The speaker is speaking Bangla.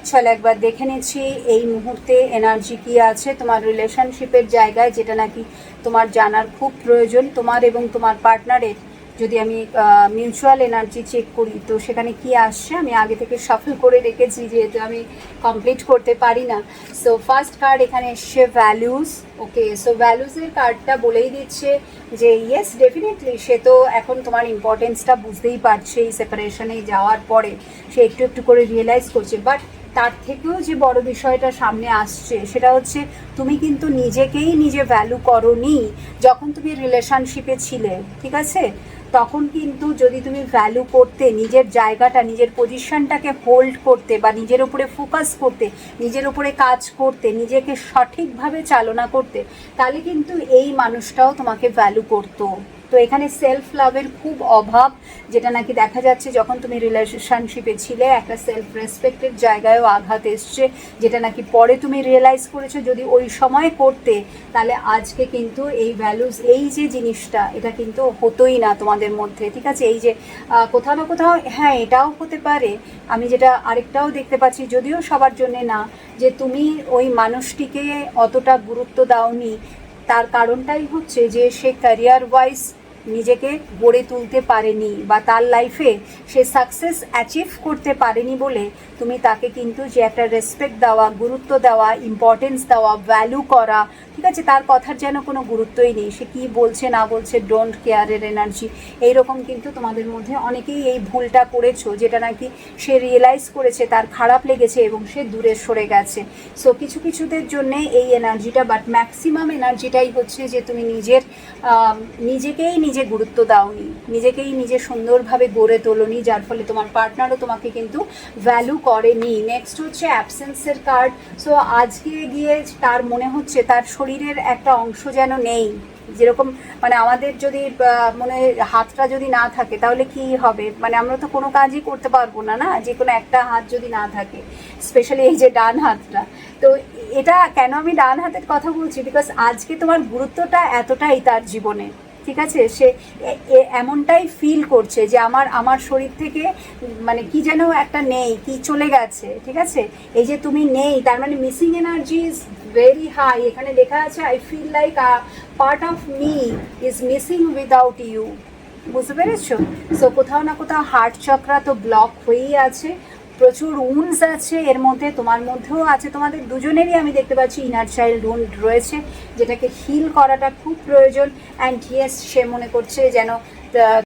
চল একবার দেখে নিচ্ছি এই মুহূর্তে এনার্জি কি আছে তোমার রিলেশনশিপের জায়গায়, যেটা নাকি তোমার জানার খুব প্রয়োজন। তোমার এবং তোমার পার্টনারের যদি আমি মিউচুয়াল এনার্জি চেক করি তো সেখানে কি আসছে, আমি আগে থেকে শাফল করে রেখেছি যেহেতু আমি কমপ্লিট করতে পারি না। সো ফার্স্ট কার্ড এখানে এসছে ভ্যালুজ। ওকে, সো ভ্যালুজের কার্ডটা বলেই দিচ্ছে যে ইয়েস ডেফিনেটলি সে তো এখন তোমার ইম্পর্টেন্সটা বুঝতেই পারছে এই সেপারেশনে যাওয়ার পরে, সে একটু একটু করে রিয়েলাইজ করছে। বাট তার থেকেও যে বড় বিষয়টা সামনে আসছে সেটা হচ্ছে তুমি কিন্তু নিজেকেই নিজে ভ্যালু করোনি যখন তুমি রিলেশনশিপে ছিলে, ঠিক আছে? তখন কিন্তু যদি তুমি ভ্যালু করতে, নিজের জায়গাটা নিজের পজিশনটাকে হোল্ড করতে বা নিজের উপরে ফোকাস করতে, নিজের উপরে কাজ করতে, নিজেকে সঠিকভাবে চালনা করতে, তাহলে কিন্তু এই মানুষটাও তোমাকে ভ্যালু করতো। তো এখানে সেলফ লাভের খুব অভাব, যেটা নাকি দেখা যাচ্ছে যখন তুমি রিলেশনশিপে ছিলে একটা সেলফ রেসপেক্টের জায়গায়ও আঘাত এসছে, যেটা নাকি পরে তুমি রিয়েলাইজ করেছো যদি ওই সময় করতে তাহলে আজকে কিন্তু এই ভ্যালুজ, এই যে জিনিসটা এটা কিন্তু হতোই না তোমাদের মধ্যে, ঠিক আছে? এই যে কোথাও না কোথাও হ্যাঁ এটাও হতে পারে, আমি যেটা আরেকটাও দেখতে পাচ্ছি যদিও সবার জন্যে না, যে তুমি ওই মানুষটিকে অতটা গুরুত্ব দাওনি। তার কারণটাই হচ্ছে যে সে ক্যারিয়ার ওয়াইজ নিজেকে গড়ে তুলতে পারেনি বা তার লাইফে সে সাকসেস অ্যাচিভ করতে পারেনি বলে তুমি তাকে কিন্তু যে একটা রেসপেক্ট দেওয়া, গুরুত্ব দেওয়া, ইম্পর্টেন্স দেওয়া, ভ্যালু করা, ঠিক আছে, তার কথার যেন কোনো গুরুত্বই নেই, সে কী বলছে না বলছে ডোন্ট কেয়ারের এনার্জি। এইরকম কিন্তু তোমাদের মধ্যে অনেকেই এই ভুলটা করেছো, যেটা নাকি সে রিয়েলাইজ করেছে, তার খারাপ লেগেছে এবং সে দূরে সরে গেছে। সো কিছু কিছুদের জন্যে এই এনার্জিটা, বাট ম্যাক্সিমাম এনার্জিটাই হচ্ছে যে তুমি নিজেকেই নিজে গুরুত্ব দাওনি, নিজেকেই নিজে সুন্দরভাবে গড়ে তোলোনি, যার ফলে তোমার পার্টনারও তোমাকে কিন্তু ভ্যালু করেনি। নেক্সট হচ্ছে অ্যাবসেন্সের কার্ড। সো আজকে গিয়ে তার মনে হচ্ছে তার শরীরের একটা অংশ যেন নেই, যেরকম মানে আমাদের যদি মনে হাতটা যদি না থাকে তাহলে কি হবে, মানে আমরা তো কোনো কাজই করতে পারবো না, না, যে কোনো একটা হাত যদি না থাকে, স্পেশালি এই যে ডান হাতটা। তো এটা কেন আমি ডান হাতের কথা বলছি, বিকজ আজকে তোমার গুরুত্বটা এতটাই তার জীবনে, ঠিক আছে? সে এমনটাই ফিল করছে যে আমার শরীর থেকে মানে কি যেন একটা নেই, কি চলে গেছে, ঠিক আছে? এই যে তুমি নেই তার মানে missing energy is very high. এখানে লেখা আছে I feel like part of me is missing without you. বুঝতে পেরেছো? সো কোথাও না কোথাও হার্ট চক্রা তো ব্লক হয়েই আছে, প্রচুর উন্স আছে এর মধ্যে, তোমার মধ্যেও আছে, তোমাদের দুজনেরই আমি দেখতে পাচ্ছি ইনার চাইল্ড উন্ড রয়েছে, যেটাকে হিল করাটা খুব প্রয়োজন। অ্যান্ড ইয়েস সে মনে করছে যেন